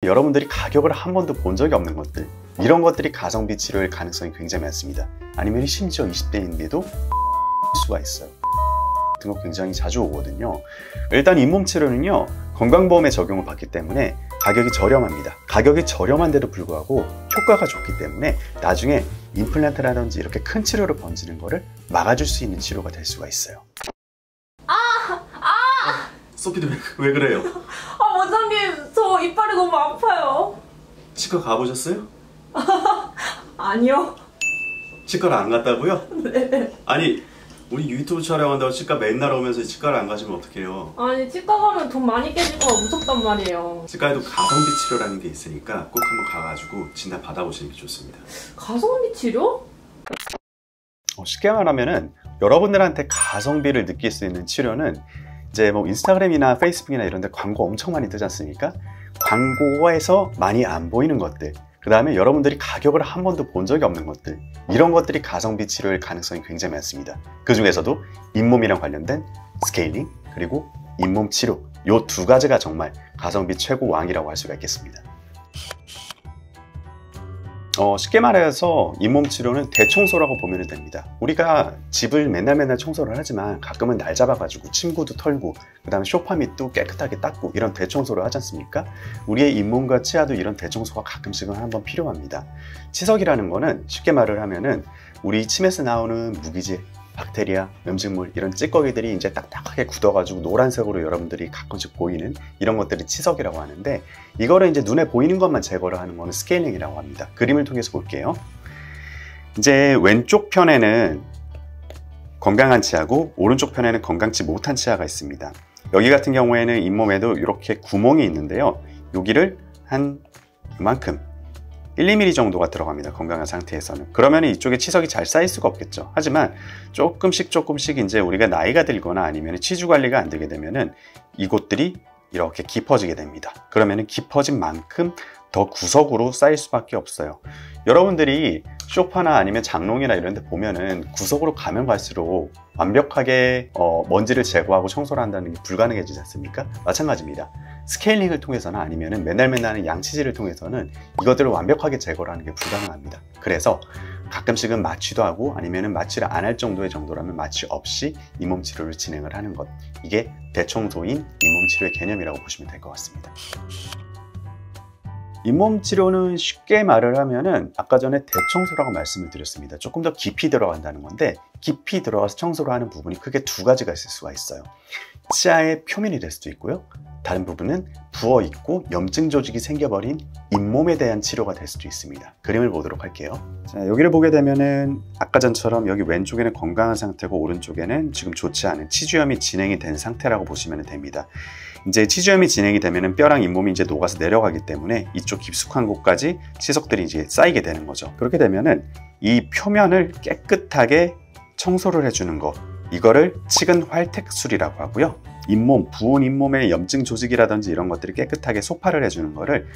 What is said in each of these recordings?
여러분들이 가격을 한 번도 본 적이 없는 것들, 이런 것들이 가성비 치료일 가능성이 굉장히 많습니다. 아니면 심지어 20대인데도 수가 있어요. 같은 거 굉장히 자주 오거든요. 일단 잇몸 치료는요, 건강보험에 적용을 받기 때문에 가격이 저렴합니다. 가격이 저렴한데도 불구하고 효과가 좋기 때문에 나중에 임플란트라든지 이렇게 큰 치료로 번지는 거를 막아줄 수 있는 치료가 될 수가 있어요. 소피도 왜 그래요? 원장님, 저 이빨이 너무 아파요. 치과 가보셨어요? 아니요. 치과를 안 갔다고요? 네. 아니, 우리 유튜브 촬영한다고 치과 맨날 오면서 치과를 안 가시면 어떡해요? 아니, 치과 가면 돈 많이 깨질까 봐 무섭단 말이에요. 치과에도 가성비 치료라는 게 있으니까 꼭 한번 가가지고 진단 받아보시는 게 좋습니다. 가성비 치료? 쉽게 말하면은 여러분들한테 가성비를 느낄 수 있는 치료는 이제 뭐 인스타그램이나 페이스북이나 이런 데 광고 엄청 많이 뜨지 않습니까? 광고에서 많이 안 보이는 것들, 그 다음에 여러분들이 가격을 한 번도 본 적이 없는 것들, 이런 것들이 가성비 치료일 가능성이 굉장히 많습니다. 그 중에서도 잇몸이랑 관련된 스케일링, 그리고 잇몸 치료, 이 두 가지가 정말 가성비 최고 왕이라고 할 수가 있겠습니다. 쉽게 말해서 잇몸 치료는 대청소라고 보면 됩니다. 우리가 집을 맨날 청소를 하지만 가끔은 날 잡아가지고 침구도 털고 그 다음에 소파 밑도 깨끗하게 닦고 이런 대청소를 하지 않습니까? 우리의 잇몸과 치아도 이런 대청소가 가끔씩은 한번 필요합니다. 치석이라는 거는 쉽게 말을 하면은 우리 침에서 나오는 무기질, 박테리아, 음식물, 이런 찌꺼기들이 이제 딱딱하게 굳어가지고 노란색으로 여러분들이 가끔씩 보이는 이런 것들이 치석이라고 하는데, 이거를 이제 눈에 보이는 것만 제거를 하는 거는 스케일링이라고 합니다. 그림을 통해서 볼게요. 이제 왼쪽 편에는 건강한 치아고 오른쪽 편에는 건강치 못한 치아가 있습니다. 여기 같은 경우에는 잇몸에도 이렇게 구멍이 있는데요. 여기를 한 이만큼 1~2mm 정도가 들어갑니다. 건강한 상태에서는. 그러면 이쪽에 치석이 잘 쌓일 수가 없겠죠. 하지만 조금씩 이제 우리가 나이가 들거나 아니면 치주 관리가 안 되게 되면은 이곳들이 이렇게 깊어지게 됩니다. 그러면은 깊어진 만큼 더 구석으로 쌓일 수밖에 없어요. 여러분들이 소파나 아니면 장롱이나 이런 데 보면은 구석으로 가면 갈수록 완벽하게 먼지를 제거하고 청소를 한다는 게 불가능해지지 않습니까? 마찬가지입니다. 스케일링을 통해서나 아니면 맨날 하는 양치질을 통해서는 이것들을 완벽하게 제거를 하는 게 불가능합니다. 그래서 가끔씩은 마취도 하고 아니면 마취를 안 할 정도의 정도라면 마취 없이 잇몸 치료를 진행을 하는 것, 이게 대청소인 잇몸 치료의 개념이라고 보시면 될 것 같습니다. 잇몸 치료는 쉽게 말을 하면은 아까 전에 대청소라고 말씀을 드렸습니다. 조금 더 깊이 들어간다는 건데, 깊이 들어가서 청소를 하는 부분이 크게 두 가지가 있을 수가 있어요. 치아의 표면이 될 수도 있고요, 다른 부분은 부어있고 염증 조직이 생겨버린 잇몸에 대한 치료가 될 수도 있습니다. 그림을 보도록 할게요. 자, 여기를 보게 되면은 아까 전처럼 여기 왼쪽에는 건강한 상태고 오른쪽에는 지금 좋지 않은 치주염이 진행이 된 상태라고 보시면 됩니다. 이제 치주염이 진행이 되면은 뼈랑 잇몸이 이제 녹아서 내려가기 때문에 이쪽 깊숙한 곳까지 치석들이 이제 쌓이게 되는 거죠. 그렇게 되면은 이 표면을 깨끗하게 청소를 해주는 거, 이거를 치근 활택술이라고 하고요. 잇몸, 부은 잇몸의 염증 조직이라든지 이런 것들을 깨끗하게 소파를 해주는 거를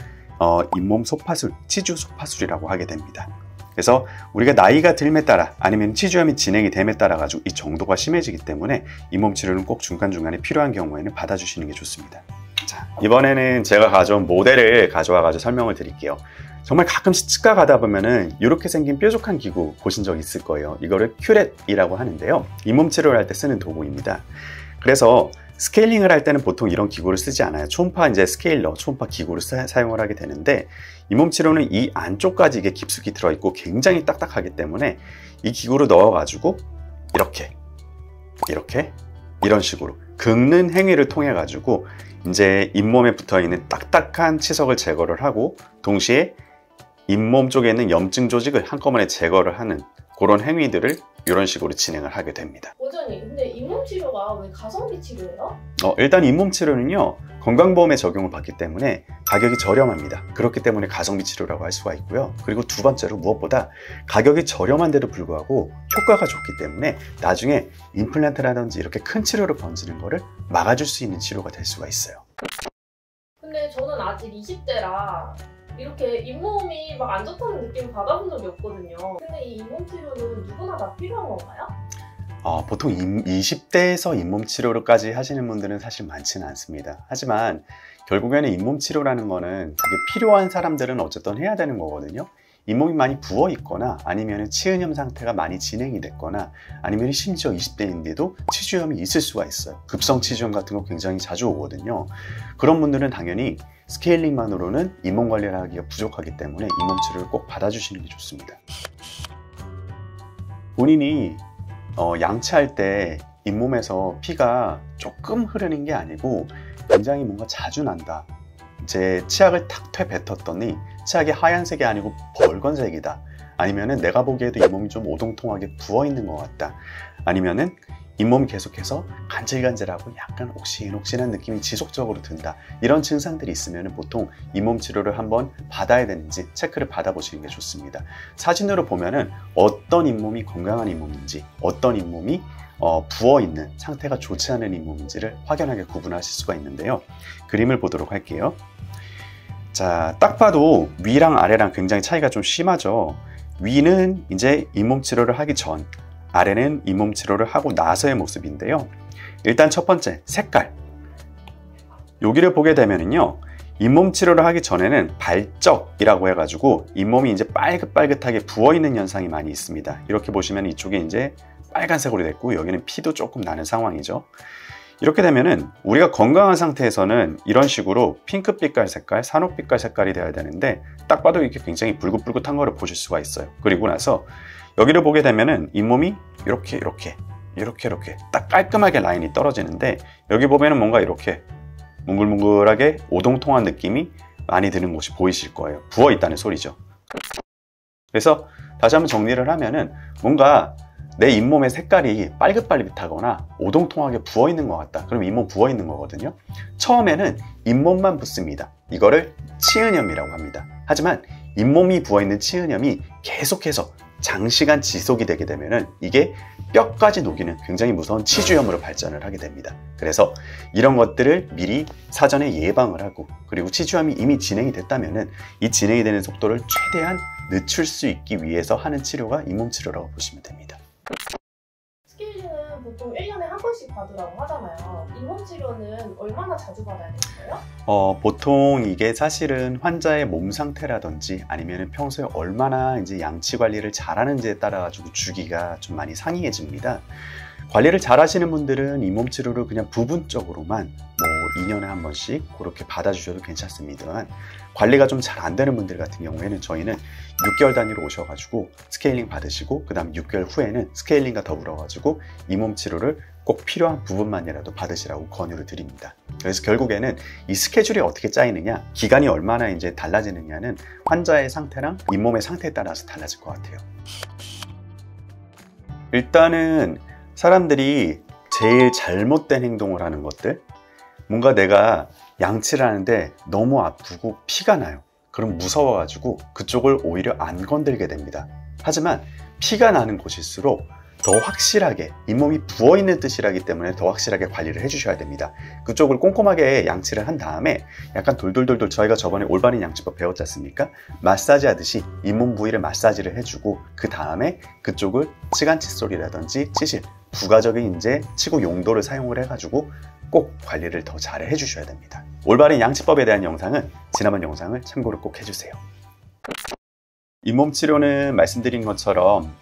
잇몸 소파술, 치주 소파술이라고 하게 됩니다. 그래서 우리가 나이가 들에 따라 아니면 치주염이 진행이 됨에 따라 가지고 이 정도가 심해지기 때문에 잇몸 치료는 꼭 중간중간에 필요한 경우에는 받아주시는 게 좋습니다. 자, 이번에는 제가 가져온 모델을 가져와 가지고 설명을 드릴게요. 정말 가끔씩 치과 가다 보면은 이렇게 생긴 뾰족한 기구 보신 적 있을 거예요. 이거를 큐렛이라고 하는데요, 잇몸 치료를 할 때 쓰는 도구입니다. 그래서 스케일링을 할 때는 보통 이런 기구를 쓰지 않아요. 초음파 이제 스케일러, 초음파 기구를 사용을 하게 되는데, 잇몸 치료는 이 안쪽까지 이게 깊숙이 들어있고 굉장히 딱딱하기 때문에 이 기구를 넣어가지고 이렇게 이런 식으로 긁는 행위를 통해 가지고 이제 잇몸에 붙어있는 딱딱한 치석을 제거를 하고 동시에 잇몸 쪽에 있는 염증 조직을 한꺼번에 제거를 하는 그런 행위들을 이런 식으로 진행을 하게 됩니다. 원장님, 근데 잇몸 치료가 왜 가성비 치료예요? 일단 잇몸 치료는요, 건강보험에 적용을 받기 때문에 가격이 저렴합니다. 그렇기 때문에 가성비 치료라고 할 수가 있고요. 그리고 두 번째로 무엇보다 가격이 저렴한데도 불구하고 효과가 좋기 때문에 나중에 임플란트라든지 이렇게 큰 치료로 번지는 거를 막아줄 수 있는 치료가 될 수가 있어요. 근데 저는 아직 20대라 이렇게 잇몸이 막 안 좋다는 느낌을 받아본 적이 없거든요. 근데 이 잇몸 치료는 누구나 다 필요한 건가요? 보통 20대에서 잇몸 치료까지 하시는 분들은 사실 많지는 않습니다. 하지만 결국에는 잇몸 치료라는 거는 그게 필요한 사람들은 어쨌든 해야 되는 거거든요. 잇몸이 많이 부어 있거나 아니면 치은염 상태가 많이 진행이 됐거나 아니면 심지어 20대인데도 치주염이 있을 수가 있어요. 급성 치주염 같은 거 굉장히 자주 오거든요. 그런 분들은 당연히 스케일링만으로는 잇몸 관리를 하기가 부족하기 때문에 잇몸 치료를 꼭 받아주시는 게 좋습니다. 본인이 양치할 때 잇몸에서 피가 조금 흐르는 게 아니고 굉장히 뭔가 자주 난다. 제 치약을 탁 뱉었더니 치약이 하얀색이 아니고 벌건색이다. 아니면은 내가 보기에도 잇몸이 좀 오동통하게 부어있는 것 같다. 아니면은 잇몸이 계속해서 간질간질하고 약간 옥신옥신한 느낌이 지속적으로 든다. 이런 증상들이 있으면 보통 잇몸 치료를 한번 받아야 되는지 체크를 받아보시는 게 좋습니다. 사진으로 보면은 어떤 잇몸이 건강한 잇몸인지, 어떤 잇몸이 부어있는 상태가 좋지 않은 잇몸인지를 확연하게 구분하실 수가 있는데요. 그림을 보도록 할게요. 자, 딱 봐도 위랑 아래랑 굉장히 차이가 좀 심하죠. 위는 이제 잇몸 치료를 하기 전, 아래는 잇몸 치료를 하고 나서의 모습인데요. 일단 첫 번째, 색깔. 여기를 보게 되면은요, 잇몸 치료를 하기 전에는 발적이라고 해가지고 잇몸이 이제 빨긋빨긋하게 부어있는 현상이 많이 있습니다. 이렇게 보시면 이쪽에 이제 빨간색으로 됐고 여기는 피도 조금 나는 상황이죠. 이렇게 되면은 우리가 건강한 상태에서는 이런 식으로 핑크빛깔 색깔, 산호빛깔 색깔이 돼야 되는데 딱 봐도 이렇게 굉장히 붉긋붉긋한 거를 보실 수가 있어요. 그리고 나서 여기를 보게 되면은 잇몸이 이렇게 딱 깔끔하게 라인이 떨어지는데 여기 보면은 뭔가 이렇게 뭉글뭉글하게 오동통한 느낌이 많이 드는 곳이 보이실 거예요. 부어 있다는 소리죠. 그래서 다시 한번 정리를 하면은 뭔가 내 잇몸의 색깔이 빨긋빨긋하거나 오동통하게 부어 있는 것 같다. 그럼 잇몸 부어 있는 거거든요. 처음에는 잇몸만 붓습니다. 이거를 치은염이라고 합니다. 하지만 잇몸이 부어 있는 치은염이 계속해서 장시간 지속이 되게 되면은 이게 뼈까지 녹이는 굉장히 무서운 치주염으로 발전을 하게 됩니다. 그래서 이런 것들을 미리 사전에 예방을 하고, 그리고 치주염이 이미 진행이 됐다면은 이 진행이 되는 속도를 최대한 늦출 수 있기 위해서 하는 치료가 잇몸 치료라고 보시면 됩니다. 스케일링은 보통 1년에 한 번씩 받으라고 하잖아요. 잇몸 치료는 얼마나 자주 받아야 될까요? 보통 이게 사실은 환자의 몸 상태라든지 아니면 평소에 얼마나 이제 양치 관리를 잘하는지에 따라 가지고 주기가 좀 많이 상이해집니다. 관리를 잘 하시는 분들은 잇몸 치료를 그냥 부분적으로만 2년에 한 번씩 그렇게 받아주셔도 괜찮습니다만, 관리가 좀 잘 안 되는 분들 같은 경우에는 저희는 6개월 단위로 오셔가지고 스케일링 받으시고 그 다음 6개월 후에는 스케일링과 더불어가지고 잇몸 치료를 꼭 필요한 부분만이라도 받으시라고 권유를 드립니다. 그래서 결국에는 이 스케줄이 어떻게 짜이느냐, 기간이 얼마나 이제 달라지느냐는 환자의 상태랑 잇몸의 상태에 따라서 달라질 것 같아요. 일단은 사람들이 제일 잘못된 행동을 하는 것들, 뭔가 내가 양치를 하는데 너무 아프고 피가 나요. 그럼 무서워가지고 그쪽을 오히려 안 건들게 됩니다. 하지만 피가 나는 곳일수록 더 확실하게, 잇몸이 부어있는 뜻이라기 때문에 더 확실하게 관리를 해주셔야 됩니다. 그쪽을 꼼꼼하게 양치를 한 다음에 약간 돌돌돌돌, 저희가 저번에 올바른 양치법 배웠지 않습니까? 마사지 하듯이 잇몸 부위를 마사지를 해주고 그 다음에 그쪽을 치간 칫솔이라든지 치실, 부가적인 이제 치구 용도를 사용을 해가지고 꼭 관리를 더 잘 해주셔야 됩니다. 올바른 양치법에 대한 영상은 지난번 영상을 참고를 꼭 해주세요. 잇몸 치료는 말씀드린 것처럼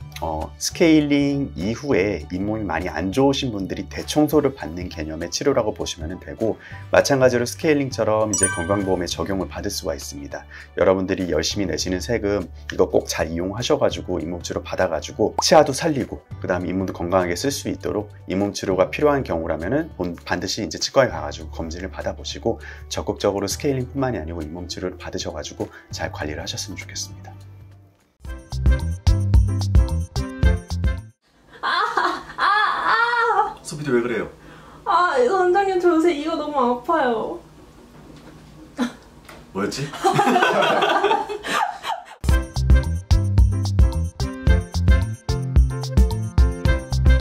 스케일링 이후에 잇몸이 많이 안 좋으신 분들이 대청소를 받는 개념의 치료라고 보시면 되고, 마찬가지로 스케일링처럼 이제 건강보험에 적용을 받을 수가 있습니다. 여러분들이 열심히 내시는 세금 이거 꼭 잘 이용하셔가지고 잇몸 치료 받아가지고 치아도 살리고 그 다음에 잇몸도 건강하게 쓸 수 있도록 잇몸 치료가 필요한 경우라면은 반드시 이제 치과에 가가지고 검진을 받아보시고 적극적으로 스케일링뿐만이 아니고 잇몸 치료를 받으셔가지고 잘 관리를 하셨으면 좋겠습니다. 소피도 왜 그래요? 원장님, 저 요새 이거 너무 아파요. 뭐였지?